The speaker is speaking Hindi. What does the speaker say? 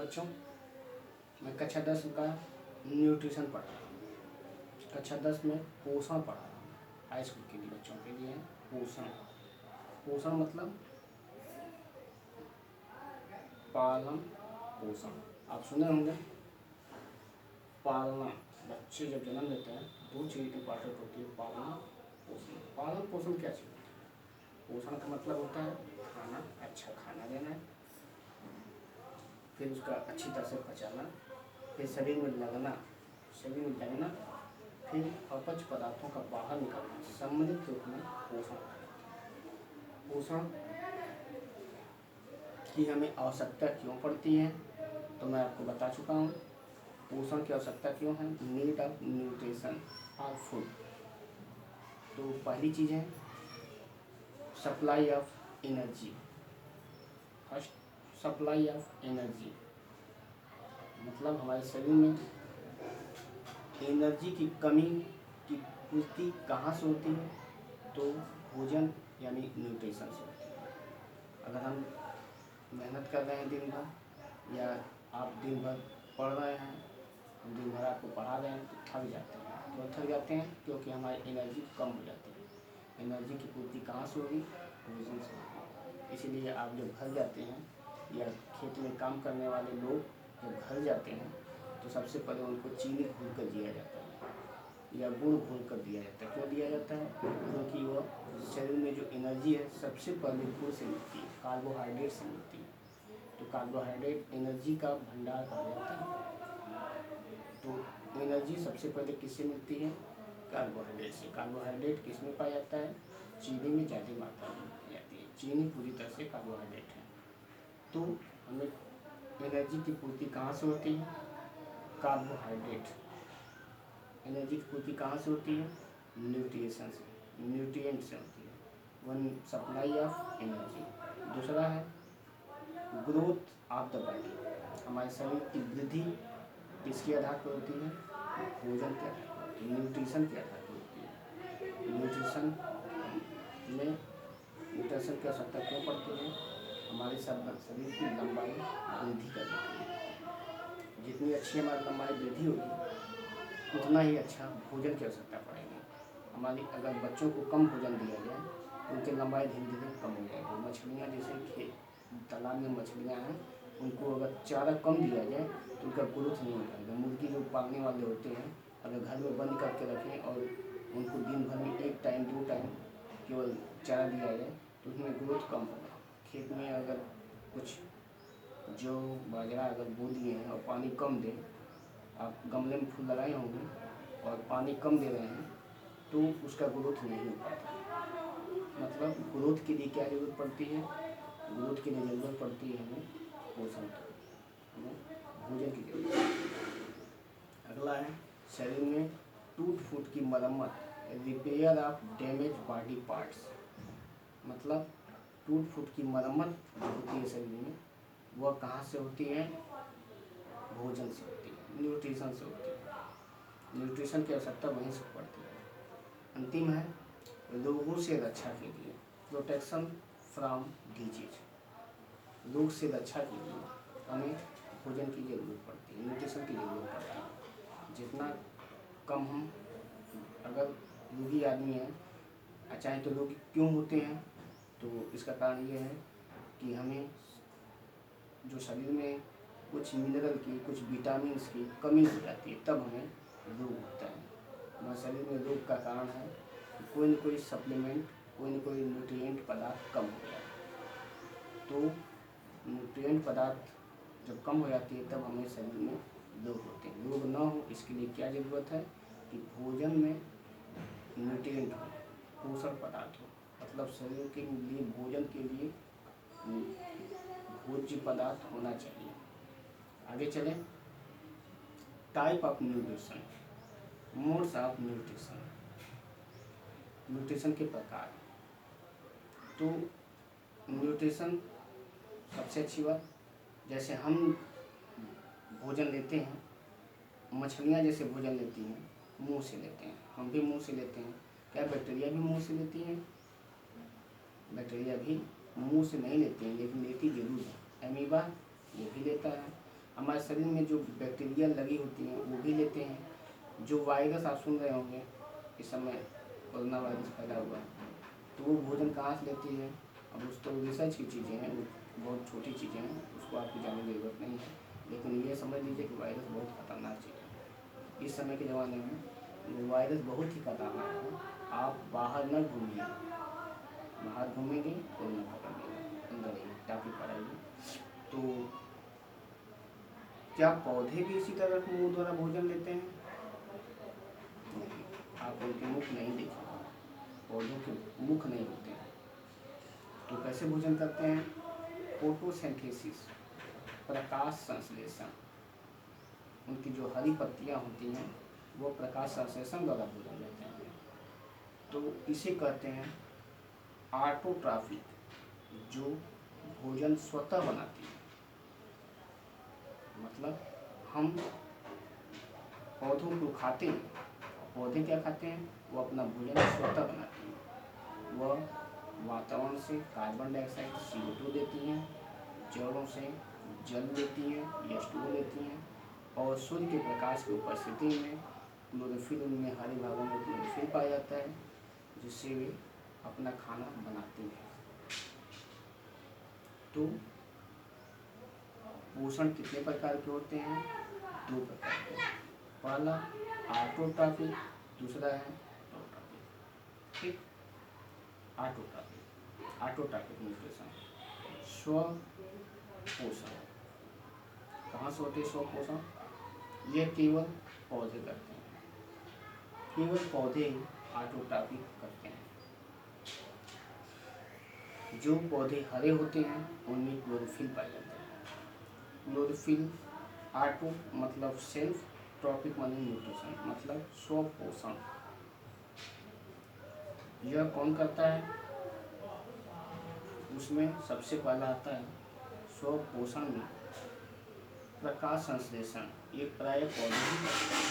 बच्चों, मैं कक्षा 10 का न्यूट्रिशन पढ़ा रहा हूँ। कक्षा 10 में पोषण पढ़ा रहा हूँ। हाई स्कूल के लिए बच्चों के लिए पोषण। पोषण मतलब पालन पोषण। आप सुने होंगे पालना। बच्चे जब जन्म लेते हैं 2 चीज़ की पाठक होती है, पालना पोषण। पालन पोषण क्या चीज़ होती है? पोषण का मतलब होता है खाना, अच्छा खाना देना, फिर उसका अच्छी तरह से पचाना, फिर शरीर में लगना, फिर अपच पदार्थों का बाहर निकालना, सम्मिलित रूप में पोषण। पोषण की हमें आवश्यकता क्यों पड़ती है तो मैं आपको बता चुका हूँ। पोषण की आवश्यकता क्यों है? नीड ऑफ न्यूट्रिशन और फूड। तो पहली चीज़ है supply of energy. First supply of energy मतलब हमारे शरीर में एनर्जी की कमी की पूर्ति कहाँ से होती है? तो भोजन यानी न्यूट्रिशन से होती है। अगर हम मेहनत कर रहे हैं दिन भर, या आप दिन भर पढ़ रहे हैं, हम दिन भर आपको पढ़ा रहे हैं तो थक जाते हैं। क्यों थक जाते हैं? क्योंकि हमारी एनर्जी कम हो जाती है। एनर्जी की पूर्ति कहाँ से होगी? भोजन से होगी। इसीलिए आप जब घर जाते हैं या खेत में काम करने वाले लोग जब घर जाते हैं तो सबसे पहले उनको चीनी घोल कर दिया जाता है या गुड़ घोल कर दिया जाता है। क्यों दिया जाता है? क्योंकि वो शरीर में जो एनर्जी है सबसे पहले गुड़ से मिलती है, कार्बोहाइड्रेट से मिलती है। तो कार्बोहाइड्रेट एनर्जी का भंडार कहा जाता है। तो एनर्जी सबसे पहले किससे मिलती है? कार्बोहाइड्रेट से। कार्बोहाइड्रेट किस में पाया जाता है? चीनी में ज़्यादा मात्रा में पाई जाती है। चीनी पूरी तरह से कार्बोहाइड्रेट है। तो हमें एनर्जी की पूर्ति कहाँ से होती है? कार्बोहाइड्रेट। एनर्जी की पूर्ति कहाँ से होती है? न्यूट्रिशन से, न्यूट्रिएंट से होती है। One supply of energy. दूसरा है ग्रोथ ऑफ द बॉडी। हमारे शरीर की वृद्धि किसके आधार पर होती है? भोजन के आधार पर होती है, न्यूट्रिशन के आधार पर होती है। न्यूट्रिशन की आवश्यकता क्यों पड़ती है? हमारे शरीर की लंबाई वृद्धि करने के लिए। जितनी अच्छी हमारी लंबाई वृद्धि होगी उतना ही अच्छा भोजन की आवश्यकता पड़ेगी हमारी। अगर बच्चों को कम भोजन दिया जाए तो उनकी लंबाई धीरे धीरे कम हो जाएगी। मछलियाँ जैसे तालाब में मछलियाँ हैं, उनको अगर चारा कम दिया जाए तो उनका ग्रोथ नहीं हो पाएगा। मुर्गी जो पालने वाले होते हैं अगर घर में बंद करके रखें और उनको दिन भर में 1 टाइम 2 टाइम केवल चारा दिया जाए तो उसमें ग्रोथ कम होगा। खेत में अगर कुछ जो बाजरा अगर बो दिए हैं और पानी कम दें, आप गमले में फूल लगाए होंगे और पानी कम दे रहे हैं तो उसका ग्रोथ नहीं हो पाता। मतलब ग्रोथ के लिए क्या ज़रूरत पड़ती है? ग्रोथ के लिए ज़रूरत पड़ती है हमें पोषण की, हमें भोजन की जरूरत पड़ती है। अगला है शरीर में टूट फूट की मरम्मत, repair of damage body parts. मतलब टूट फूट की मरम्मत जो होती है शरीर में वह कहाँ से होती है? भोजन से होती है, न्यूट्रिशन से होती है। न्यूट्रिशन की आवश्यकता वहीं से पड़ती है। अंतिम है रोगों से रक्षा के लिए, प्रोटेक्शन फ्रॉम डिजीज। रोग से रक्षा के लिए हमें भोजन की ज़रूरत पड़ती है, न्यूट्रिशन की ज़रूरत पड़ती है। जितना कम हम, अगर रोगी आदमी है, चाहे तो रोगी क्यों होते हैं तो इसका कारण ये है कि हमें जो शरीर में कुछ मिनरल की, कुछ विटामिन्स की कमी हो जाती है, तब हमें रोग होता है। हमारे शरीर में रोग का कारण है कि कोई न कोई सप्लीमेंट, कोई न कोई न्यूट्रिएंट पदार्थ कम हो जाए। तो न्यूट्रिएंट पदार्थ जब कम हो जाती है तब हमें शरीर में रोग होते हैं। रोग ना हो इसके लिए क्या ज़रूरत है कि भोजन में न्यूट्रिएंट हो, पोषण पदार्थ हो। मतलब शरीर के लिए भोजन के लिए भोज्य पदार्थ होना चाहिए। आगे चलें। Type of nutrition, modes of nutrition. Nutrition के प्रकार। तो न्यूट्रिशन सबसे अच्छी बात, जैसे हम भोजन लेते हैं, मछलियाँ जैसे भोजन लेती हैं मुंह से लेते हैं, हम भी मुंह से लेते हैं। क्या बैक्टीरिया भी मुंह से लेती हैं? बैक्टीरिया भी मुंह से नहीं लेते हैं लेकिन लेती जरूर है। एमीबा ये भी लेता है। हमारे शरीर में जो बैक्टीरिया लगी होती हैं वो भी लेते हैं। जो वायरस आप सुन रहे होंगे इस समय कोरोना वायरस फैला हुआ है, तो वो भोजन कहाँ से लेती है। अब उस तो रिसर्च की चीज़ें हैं, वो बहुत छोटी चीज़ें हैं, उसको आपकी जानने की ज़रूरत नहीं है। लेकिन ये समझ लीजिए कि वायरस बहुत खतरनाक चीज़ है। इस समय के ज़माने में वायरस बहुत ही खतरनाक है। आप बाहर न घूमिए, बाहर घूमेंगे कोरोना पकड़ लेगा, अंदर ही टाँकी पड़ेगी। तो क्या पौधे भी इसी तरह मुँह द्वारा भोजन लेते हैं? नहीं, आप उनके मुख नहीं देखिए, पौधों के मुख नहीं होते हैं। तो कैसे भोजन करते हैं? फोटोसिंथेसिस, प्रकाश संश्लेषण। उनकी जो हरी पत्तियाँ होती हैं वो प्रकाश संश्लेषण द्वारा भोजन लेते हैं। तो इसे कहते हैं ऑटोट्रॉफिक, जो भोजन स्वतः बनाती है। मतलब हम पौधों को खाते हैं, पौधे क्या खाते हैं? वो अपना भोजन स्वतः बनाती हैं। वह वातावरण से कार्बन डाइऑक्साइड CO2 देती हैं, जड़ों से जल लेती हैं, H2O लेती हैं, और सूर्य के प्रकाश की उपस्थिति में क्लोरोफिल, उनमें हरे भागों में क्लोरोफिल पाया जाता है, जिससे वे अपना खाना बनाती हैं। तो पोषण कितने प्रकार के होते हैं? 2 प्रकार के। पहला ऑटोट्रॉफिक, दूसरा है ऑटोट्रॉफिक। ठीक, ऑटोट्रॉफिक न्यूट्रिशन, स्व पोषण। कहाँ से होते हैं स्व पोषण? यह केवल पौधे करते हैं, केवल पौधे ही ऑटोट्रॉफिक करते हैं। जो पौधे हरे होते हैं उनमें क्लोरोफिल पाया जाता है। क्लोरोफिल, ऑटो मतलब सेल्फ, ट्रॉपिक माने न्यूट्रिशन मतलब स्व पोषण। यह कौन करता है? उसमें सबसे पहला आता है स्व पोषण में प्रकाश संश्लेषण। ये प्राय पौधे ही करते हैं।